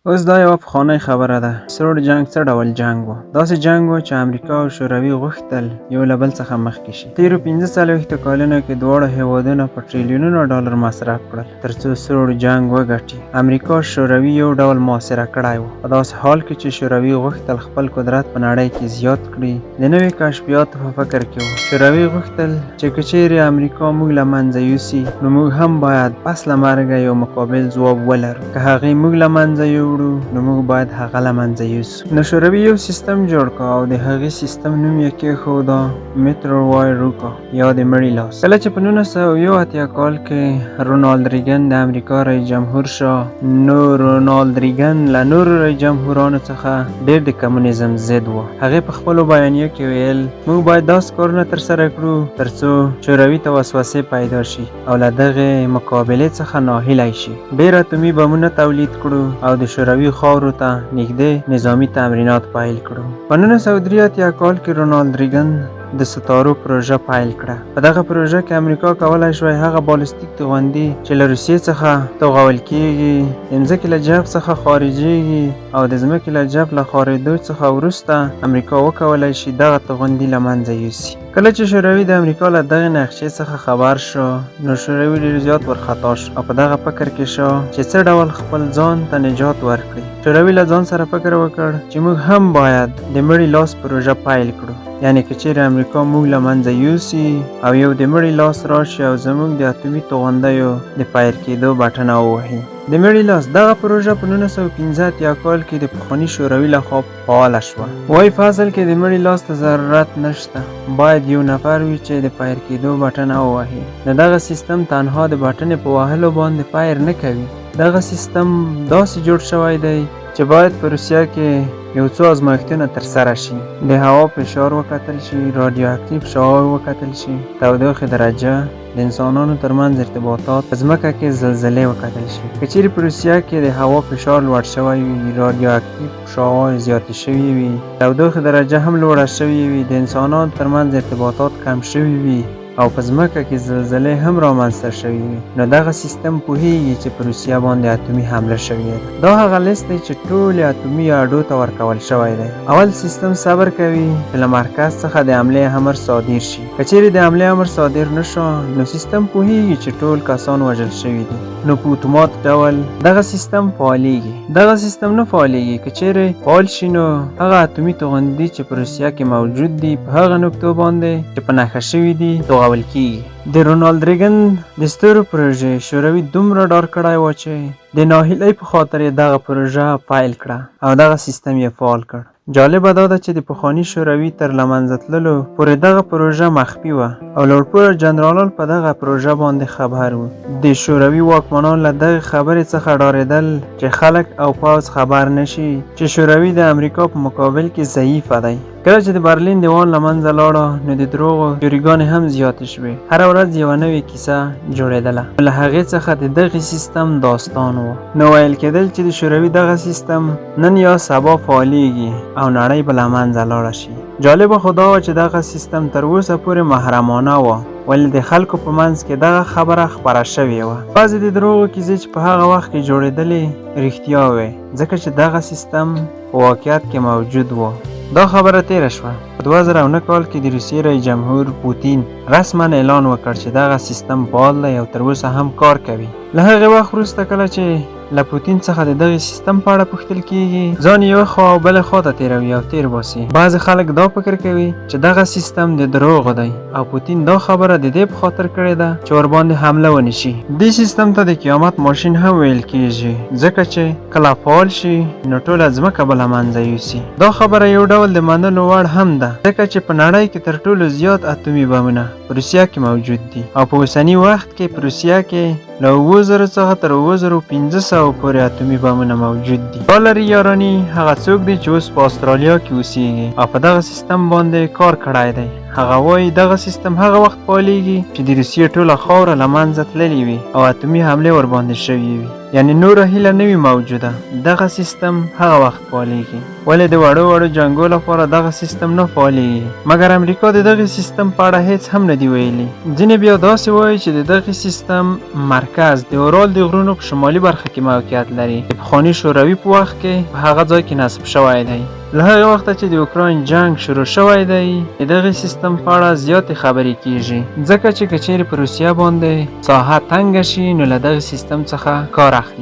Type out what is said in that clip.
اوس دا یوه پخوانۍ خبره ده. سوړ جنګ څه ډول جنګ و؟ داسې جنګ و چې امریکا او شوروي غوښتل یو له بل څخه مخکې شي. تېرو 45 کلونو کې دواړه هېوادونه په ټریلیونونو ډالر مصرف کړل ترڅو سوړ جنګ وګټي. امریکا شوروي یو ډول محاصره کړی و، په داسې حال کې چې شوروي غوښتل خپل قدرت په نړۍ کې زیات کړي. د نوي کشفیاتو په فکر کې و. شوروي غوښتل چې که چیرې امریکا موږ له منځه یوسي نو موږ هم باید پس له مرګه یو مقابل ځواب ولرو. که هغې موږ له منځه یوړو نو موږ باید هغه له منځه یوسو. نو شوروي یو سیستم جوړ کړ او د هغې سیستم نوم یې کېښوده میترو وای روکا یا د مړي لاس. کله چې په 1981 کال کې رونالد ریګن د امریکا رئیس جمهور شو، نو رونالد ریګن له نورو رئیس جمهورانو څخه ډېر د کمونیزم ضد و. هغې په خپلو بیانیو کې ویل موږ باید داسې کارونه ترسره کړو ترڅو شوروي ته وسوسې پیدا شي او له دغې مقابلې څخه ناهیلی شي. ډېر اتومي بمونه تولید کړو او د شوروي خاورو ته نږدې نظامي تمرینات پیل کړو. په 1983 کال کې رونالد ریګن د ستارو پروژه پیل کړه. په دغه پروژه کې امریکا کولای شوی هغه بالستیک توغندي چې له روسیې څخه توغول کیږي، د ځمکې له جوف څخه خارجېږي او د ځمکې له جوف له خارېدو څخه وروسته امریکا وکولای شي دغه توغندي له منځه یوسي. کله چې شوروي د امریکا له دغې نقشې څخه خبر شو، نو شوروي ډېر زیات ورخطا شو او په دغه فکر کې شو چې څه ډول خپل ځان ته نجات ورکړي. شوروي له ځان سره فکر وکړ چې موږ هم باید د مړي لاس پروژه پیل کړو، یعنی که چیرې امریکا موږ له منځه یوسي او یو د مړي لاس راشي او زموږ د اتومي توغندیو د پیر کېدو بټنه ووهي. د مړي لاس دغه پروژه په 1915 کال کې د پخواني شوروي لخوا فعاله شوه. وایي په اصل کې د مړي لاس ته ضرورت نشته، باید یو نفر وي چې د پیر کېدو بټنه ووهي. د دغه سیستم تنها د بټنې په وهلو باندې پیر نه کوي. دغه سیستم داسې جوړ شوی دی چې باید په روسیه کې یو څو ازمایښتونه ترسره شي. د هوا فشار وکتل شي، رادیو اکتیو شعاع وکتل شي، تودوخې درجه، د انسانانو ترمنځ ارتباطات، په ځمکه کې زلزلې وکتل شي. که چیرې په روسیه کې د هوا فشار لوړ شوی وي، رادیو اکتیو شعاع زیاتې شوي وي، تودوخې درجه هم لوړه شوې وي، د انسانانو ترمنځ ارتباطات کم شوي وي او په ځمکه کې زلزلې هم رامنځته شوي وي، نو دغه سیستم پوهیږي چې په روسیه باندې اتومي حمله شوې ده. دا هغه لیست دی چې ټولې اتومي اډو ته ورکول شوی دی. اول سیستم صبر کوي چې له مرکز څخه د حملې امر صادر شي. که چیرې د حملې امر صادر نشو، نو سیستم پوهیږي چې ټول کسان وژل شوي دي، نو په اتومات ډول دغه سیستم فعالیږي. دغه سیستم نه فعالیږي که چیرې فعال شي، نو هغه اتومي توغندي چې په روسیه کې موجود دي په هغه نقطو باندې چې په نښه شوي دي توغول کیږي. د رونالد ریګن د ستورو پروژې شوروي دومره ډار کړی و چې د ناهیلۍ په خاطر یې دغه پروژه پیل کړه او دغه سیستم یې فعال کړ. جالبه دا ده چې د پخواني شوروي تر له منځه تللو پورې دغه پروژه مخفي وه او لوړپوړه جنرالان په دغه پروژه باندې خبر وو. د شوروي واکمنان له دغې خبرې څخه ډارېدل چې خلک او پوځ خبر نشي چې شوروي د امریکا په مقابل کې ضعیفه دی. کله چې د برلین دیوال له منځه لاړه، نو د دروغو تیوريګانې هم زیاتې شوې. هره ورځ یوه نوې کیسه جوړېدله. له هغې څخه د دغې سیستم داستان و. نو ویل کېدل چې د شوروي دغه سیستم نن یا سبا فعالیږي او نړۍ به له منځه لاړه شي. جالبه خو دا وه چې دغه سیستم تر اوسه پورې محرمانه و، ولې د خلکو په منځ کې دغه خبره خپره شوې وه. بعضې د دروغو کیسې چې په هغه وخت کې جوړېدلې رښتیا وې، ځکه چې دغه سیستم په واقعیت کې موجود و. دا خبره تیره شوه. په 2009 کال کې د روسیې رئیس جمهور پوتین رسما اعلان وکړ چې دغه سیستم فعال دی او تر اوسه هم کار کوي. له هغې وخت وروسته کله چې له پوتین څخه د دغې سیستم په اړه پوښتل کیږي، ځان یوه خوا او بلې خوا ته تیروي او تیر باسي. بعضې خلک دا فکر کوي چې دغه سیستم د دروغو دی او پوتین دا خبره د دې په خاطر کړې ده چې ورباندې حمله ونه شي. دې سیستم ته د قیامت ماشین هم ویل کیږي، ځکه چې کله فعال شي نو ټوله ځمکه به له منځه یوسي. دا خبره یو ډول د منلو وړ هم ده، ځکه چې په نړۍ کې تر ټولو زیات اتومي بمونه په روسیه کې موجود دي او په اوسني وخت کې په روسیه کې له 7000 څخه تر 7500 پورې اتومي بمونه موجود دي. ډالري یاراني هغه څوک دی چې اوس په استرالیا کې اوسېږي او په دغه سیستم باندې کار کړی دی. هغه وایي دغه سیستم هغه وخت فعالیږي چې د روسیې ټوله خاوره له منځه تللې وي او اتومي حملې ورباندې شوې وي، یعنی نوره هیله نه وي موجوده. دغه سیستم هغه وخت فعالیږي. ولې د وړو وړو جنګو لپاره دغه سیستم نه فعالیږي؟ مګر امریکا د دغه سیستم په اړه هیڅ هم نه دی ویلي. ځینې بیا داسې وایي چې د دغه سیستم مرکز د اورال د غرونو په شمالي برخه کې موقعیت لري. د پخواني شوروي په وخت کې په هغه ځای کې نصب شوی دی. له هغه وخته چې د اوکراین جنگ شروع شوی دی د دغه سیستم په اړه زیاتې خبرې کیږي، ځکه چې که چیرې په روسیه باندې ساحه تنګه شي نو له دغه سیستم څخه کار اخلي.